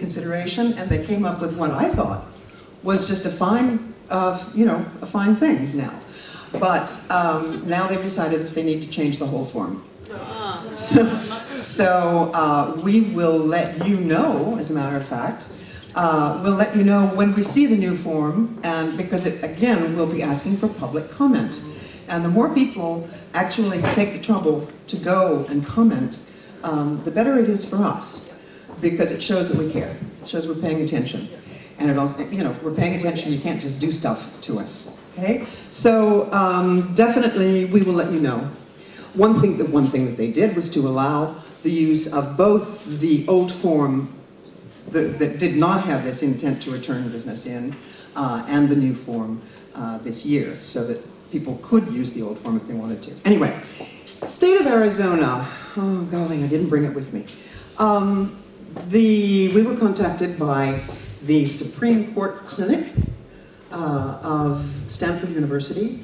consideration, and they came up with what I thought was just a fine, a fine thing now. But now they've decided that they need to change the whole form. So we will let you know, as a matter of fact. We'll let you know when we see the new form, and because it, again, we'll be asking for public comment. And the more people actually take the trouble to go and comment, the better it is for us, because it shows that we care. It shows we're paying attention. And it also, we're paying attention, you can't just do stuff to us. Okay? So definitely we will let you know. One thing that they did was to allow the use of both the old form that did not have this intent to return business in, and the new form this year, so that people could use the old form if they wanted to. Anyway, state of Arizona. Oh golly, I didn't bring it with me. We were contacted by the Supreme Court Clinic of Stanford University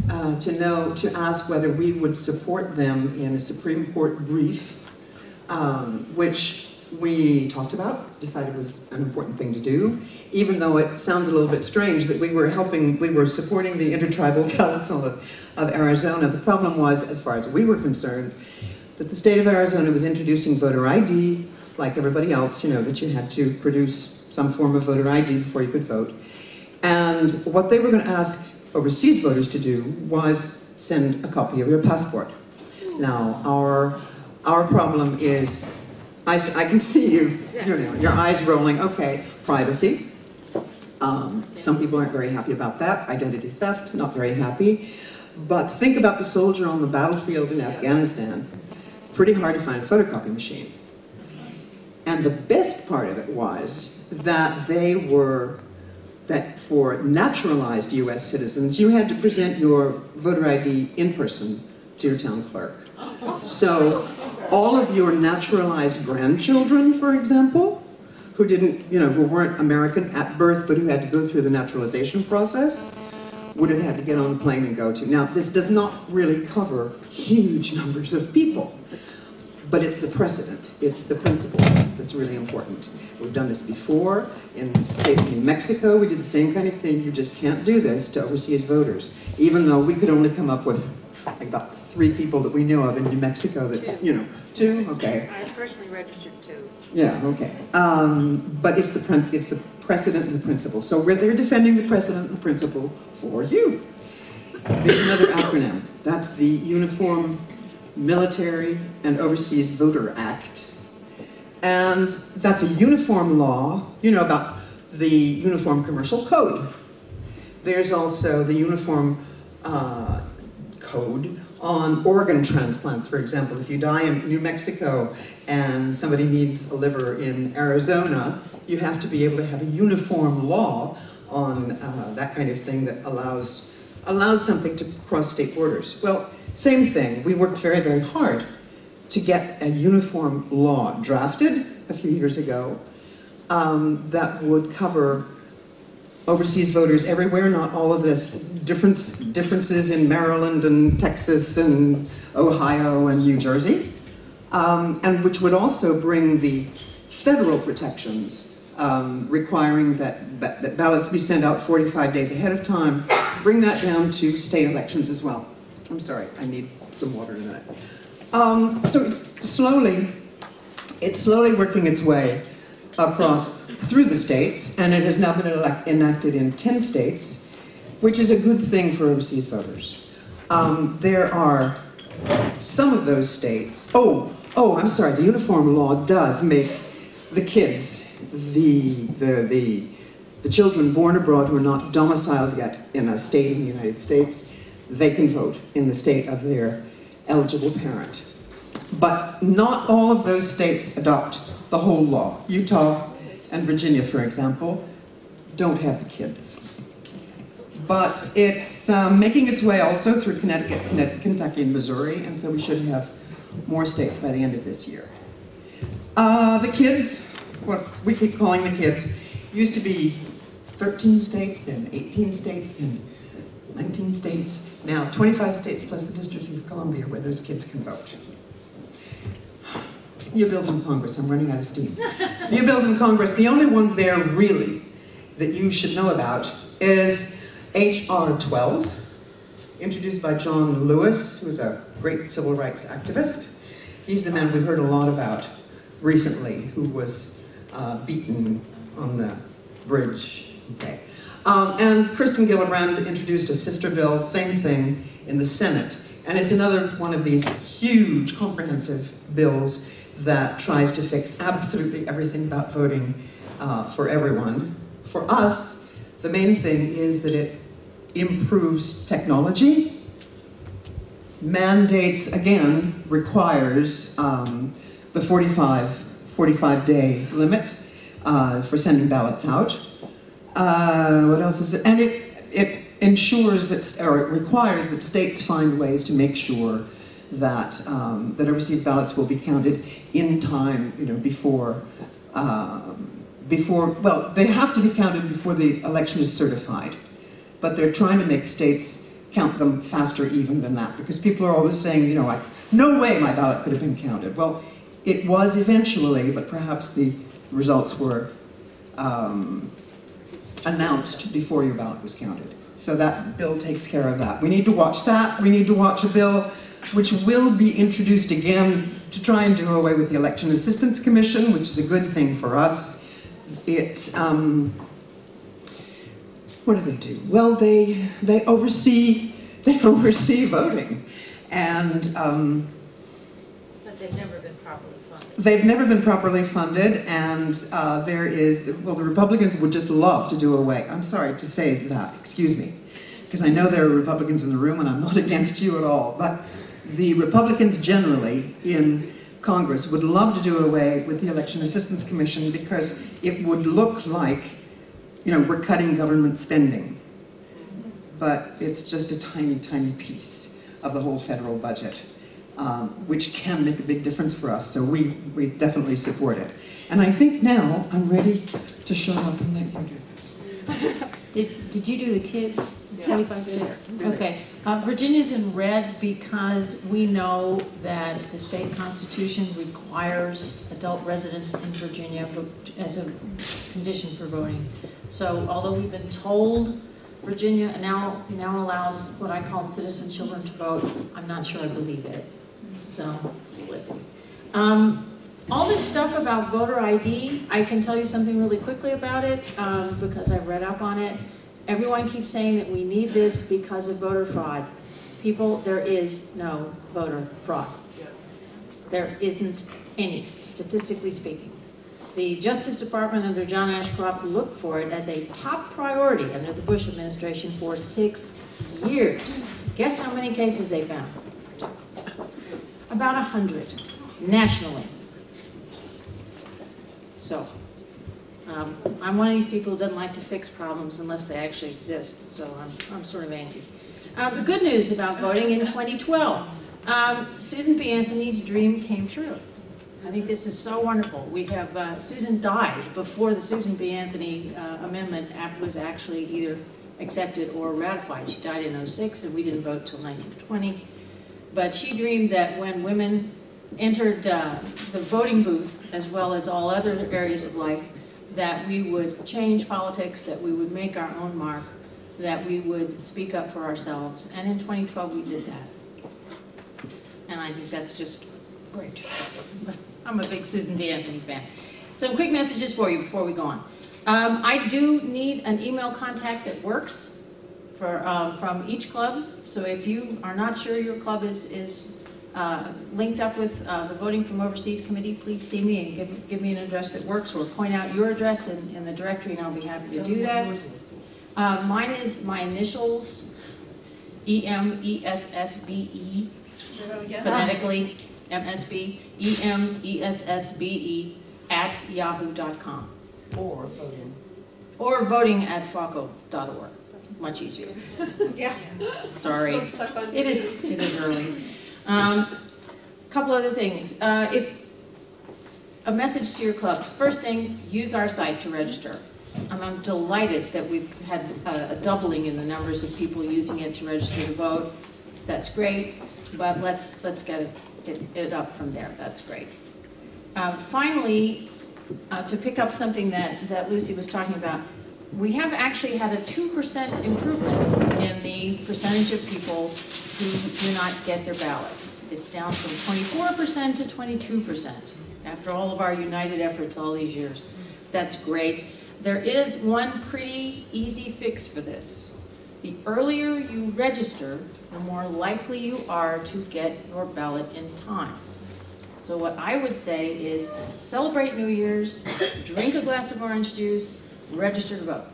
to ask whether we would support them in a Supreme Court brief, which we talked about, decided was an important thing to do, even though it sounds a little bit strange that we were supporting the Intertribal Council of Arizona. The problem was, as far as we were concerned, that the state of Arizona was introducing voter ID, like everybody else, that you had to produce some form of voter ID before you could vote. And what they were going to ask overseas voters to do was send a copy of your passport. Now, our problem is, I can see you, your eyes rolling. Okay, privacy. Some people aren't very happy about that. Identity theft, not very happy. But think about the soldier on the battlefield in Afghanistan. Pretty hard to find a photocopy machine. And the best part of it was that that for naturalized US citizens, you had to present your voter ID in person to your town clerk. So all of your naturalized grandchildren, for example, who weren't American at birth, but who had to go through the naturalization process, would have had to get on the plane and go to. Now, this does not really cover huge numbers of people, but it's the precedent, it's the principle that's really important. We've done this before. In the state of New Mexico, we did the same kind of thing. You just can't do this to overseas voters, even though we could only come up with like about 3 people that we know of in New Mexico that, 2? Okay. I personally registered 2. Yeah, okay. But it's the precedent and the principle. So they're defending the precedent and the principle for you. There's another acronym. That's the Uniform Military and Overseas Voter Act. And that's a uniform law, about the Uniform Commercial Code. There's also the Uniform Code on organ transplants, for example. If you die in New Mexico and somebody needs a liver in Arizona, you have to be able to have a uniform law on that kind of thing that allows something to cross state borders. Well, same thing. We worked very, very hard to get a uniform law drafted a few years ago that would cover overseas voters everywhere, not all of this differences in Maryland and Texas and Ohio and New Jersey, and which would also bring the federal protections requiring that ballots be sent out 45 days ahead of time, bring that down to state elections as well. I'm sorry, I need some water in a minute. So it's slowly working its way through the states, and it has now been enacted in 10 states, which is a good thing for overseas voters. There are some of those states. I'm sorry. The uniform law does make the kids, the children born abroad who are not domiciled yet in a state in the United States, they can vote in the state of their eligible parent. But not all of those states adopt the whole law. Utah and Virginia, for example, don't have the kids. But it's making its way also through Connecticut, Kentucky, and Missouri, and so we should have more states by the end of this year. The kids, what we keep calling the kids, used to be 13 states, then 18 states, then 19 states, now 25 states plus the District of Columbia where those kids can vote. new bills in Congress. I'm running out of steam. New bills in Congress. The only one there really that you should know about is H.R. 12, introduced by John Lewis, who's a great civil rights activist. He's the man we heard a lot about recently, who was beaten on the bridge. Okay. And Kristen Gillibrand introduced a sister bill, same thing, in the Senate. And it's another one of these huge, comprehensive bills that tries to fix absolutely everything about voting for everyone. For us, the main thing is that it improves technology, mandates, again, requires the 45-day limit for sending ballots out. What else is it? And it ensures that, or it requires that states find ways to make sure that that overseas ballots will be counted in time, you know, before, well, they have to be counted before the election is certified. But they're trying to make states count them faster even than that, because people are always saying, you know, no way my ballot could have been counted. Well, it was eventually, but perhaps the results were announced before your ballot was counted. So that bill takes care of that. We need to watch that. We need to watch a bill which will be introduced again to try and do away with the Election Assistance Commission, which is a good thing for us. What do? Well, they oversee voting, and but they've never been properly funded. They've never been properly funded, and well, the Republicans would just love to do away. I'm sorry to say that, excuse me, because I know there are Republicans in the room, and I'm not against you at all, but the Republicans generally in Congress would love to do away with the Election Assistance Commission because it would look like, you know, we're cutting government spending. But it's just a tiny, tiny piece of the whole federal budget, which can make a big difference for us. So we definitely support it. And I think now I'm ready to shut up and let you do it. Did you do the kids? Yeah. 25 states? Okay. Virginia's in red because we know that the state constitution requires adult residents in Virginia as a condition for voting. So although we've been told Virginia now allows what I call citizen children to vote, I'm not sure I believe it. So it's a little iffy. All this stuff about voter ID, I can tell you something really quickly about it because I've read up on it. Everyone keeps saying that we need this because of voter fraud. People, there is no voter fraud. There isn't any, statistically speaking. The Justice Department under John Ashcroft looked for it as a top priority under the Bush administration for 6 years. Guess how many cases they found? About 100, nationally. So, I'm one of these people who doesn't like to fix problems unless they actually exist, so I'm sort of anti. The good news about voting in 2012, Susan B. Anthony's dream came true. I think this is so wonderful. We have, Susan died before the Susan B. Anthony Amendment Act was actually either accepted or ratified. She died in '06 and we didn't vote till 1920. But she dreamed that when women entered the voting booth, as well as all other areas of life, that we would change politics, that we would make our own mark, that we would speak up for ourselves. And in 2012 we did that. And I think that's just great. I'm a big Susan B. Anthony fan. Some quick messages for you before we go on. I do need an email contact that works from each club. So if you are not sure your club is linked up with the Voting from Overseas Committee, please see me and give me an address that works, or point out your address in the directory and I'll be happy to do that. Mine is my initials, E-M-E-S-S-B-E, phonetically, M-S-B, E-M-E-S-S-B-E @yahoo.com. Or voting at FAWCO.org. Much easier. Yeah. Sorry. It is early. Couple other things. If a message to your clubs. First thing, use our site to register. I'm delighted that we've had a doubling in the numbers of people using it to register to vote. That's great, but let's get it up from there. That's great. Finally, to pick up something that Lucy was talking about, we have actually had a 2% improvement in the percentage of people who do not get their ballots. It's down from 24% to 22% after all of our united efforts all these years. That's great. There is one pretty easy fix for this. The earlier you register, the more likely you are to get your ballot in time. So what I would say is celebrate New Year's, drink a glass of orange juice, register to vote.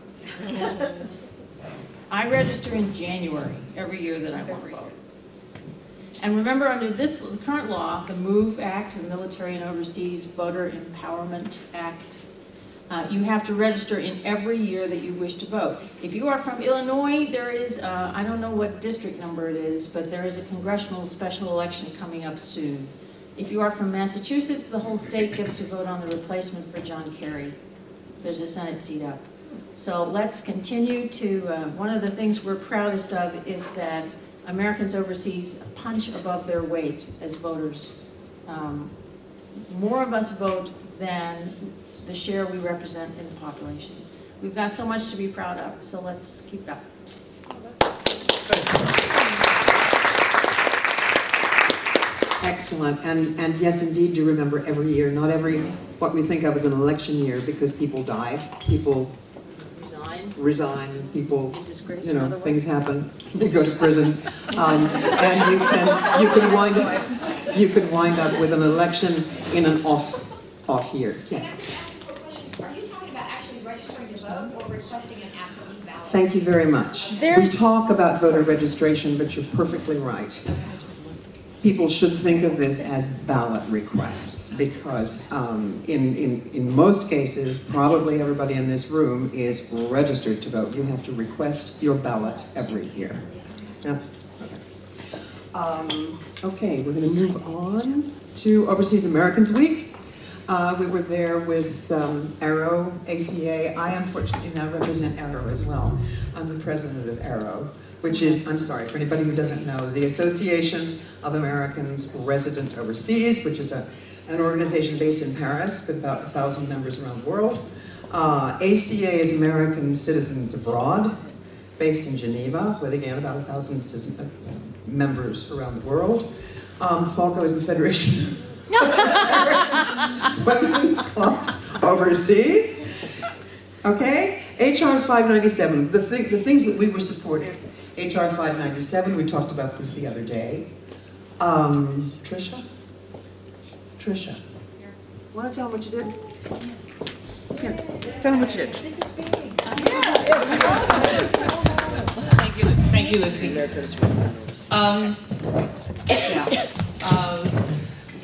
I register in January every year that I want to vote. And remember, under this current law, the MOVE Act, the Military and Overseas Voter Empowerment Act, you have to register in every year that you wish to vote. If you are from Illinois, there is, I don't know what district number it is, but there is a congressional special election coming up soon. If you are from Massachusetts, the whole state gets to vote on the replacement for John Kerry. There's a Senate seat up. So let's continue to, one of the things we're proudest of is that Americans overseas punch above their weight as voters. More of us vote than the share we represent in the population. We've got so much to be proud of, so let's keep it up. Excellent, and yes, indeed, do remember every year, not every, what we think of as an election year, because people die, people resign, people, you know, things happen, you go to prison, and you can wind up with an election in an off year. Yes. Are you talking about actually registering to vote or requesting an absentee ballot? Thank you very much. We talk about voter registration, but you're perfectly right. People should think of this as ballot requests because in most cases, probably everybody in this room is registered to vote. You have to request your ballot every year. Yeah. Okay, we're going to move on to Overseas Americans Week. We were there with ARROW, ACA. I unfortunately now represent ARROW as well. I'm the president of ARROW, which is, I'm sorry, for anybody who doesn't know, the Association of Americans Resident Overseas, which is an organization based in Paris with about 1,000 members around the world. ACA is American Citizens Abroad, based in Geneva, with again about 1,000 members around the world. FAWCO is the Federation of Women's Clubs Overseas. Okay? HR 597, the things that we were supporting. HR 597, we talked about this the other day. Tricia? Tricia. Want to tell them what you did? Yeah, tell them what you did. Thank you, Lucy.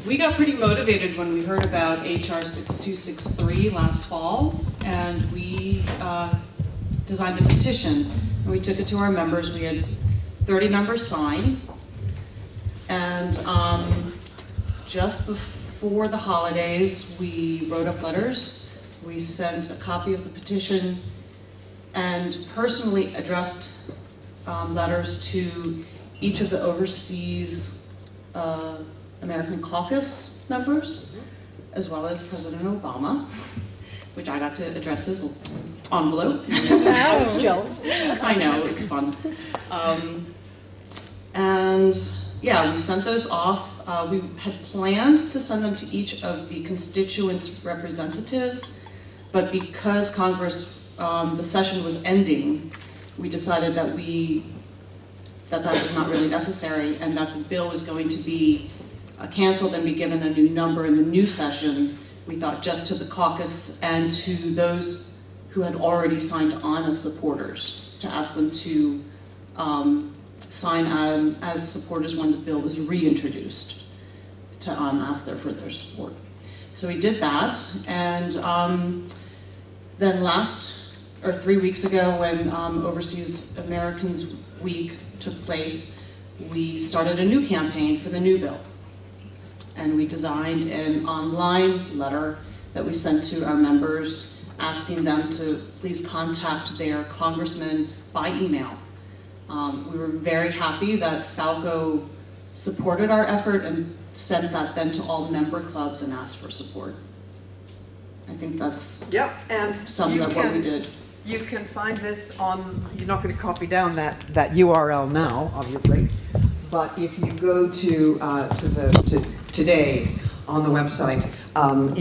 We got pretty motivated when we heard about HR 6263 last fall, and we designed a petition. And we took it to our members. We had 30 members sign, and just before the holidays, we wrote up letters. We sent a copy of the petition and personally addressed letters to each of the overseas American caucus members, as well as President Obama, which I got to address his envelope. I was jealous. I know, it's fun. And yeah, we sent those off. We had planned to send them to each of the constituents' representatives, but because Congress, the session was ending, we decided that that was not really necessary and that the bill was going to be canceled and be given a new number in the new session. We thought just to the caucus and to those who had already signed on as supporters, to ask them to sign as supporters when the bill was reintroduced, to ask for their support. So we did that, and then 3 weeks ago when Overseas Americans Week took place, we started a new campaign for the new bill. And we designed an online letter that we sent to our members asking them to please contact their congressman by email. We were very happy that FAWCO supported our effort and sent that then to all member clubs and asked for support. I think that's Yep, and sums up what we did. You can find this on, you're not going to copy down that URL now, obviously, but if you go to today on the website,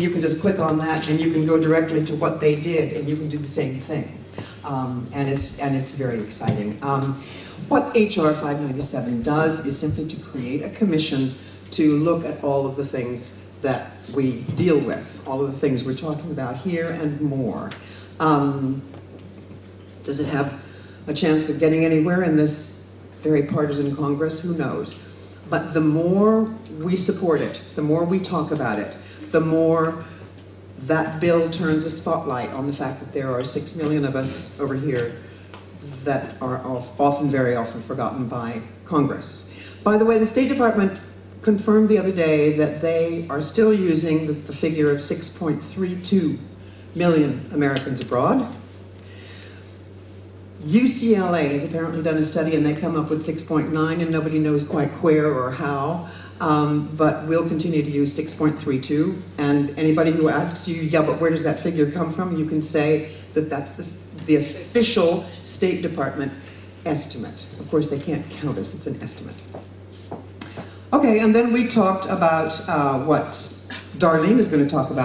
you can just click on that and you can go directly to what they did and you can do the same thing. And it's very exciting. What HR 597 does is simply to create a commission to look at all of the things that we deal with, all of the things we're talking about here and more. Does it have a chance of getting anywhere in this very partisan Congress? Who knows? But the more we support it, the more we talk about it, the more that bill turns a spotlight on the fact that there are 6 million of us over here that are very often forgotten by Congress. By the way, the State Department confirmed the other day that they are still using the figure of 6.32 million Americans abroad. UCLA has apparently done a study and they come up with 6.9 and nobody knows quite where or how, but we'll continue to use 6.32, and anybody who asks you, yeah, but where does that figure come from, you can say that that's the official State Department estimate. Of course, they can't count us, it's an estimate. Okay, and then we talked about what Darlene is going to talk about.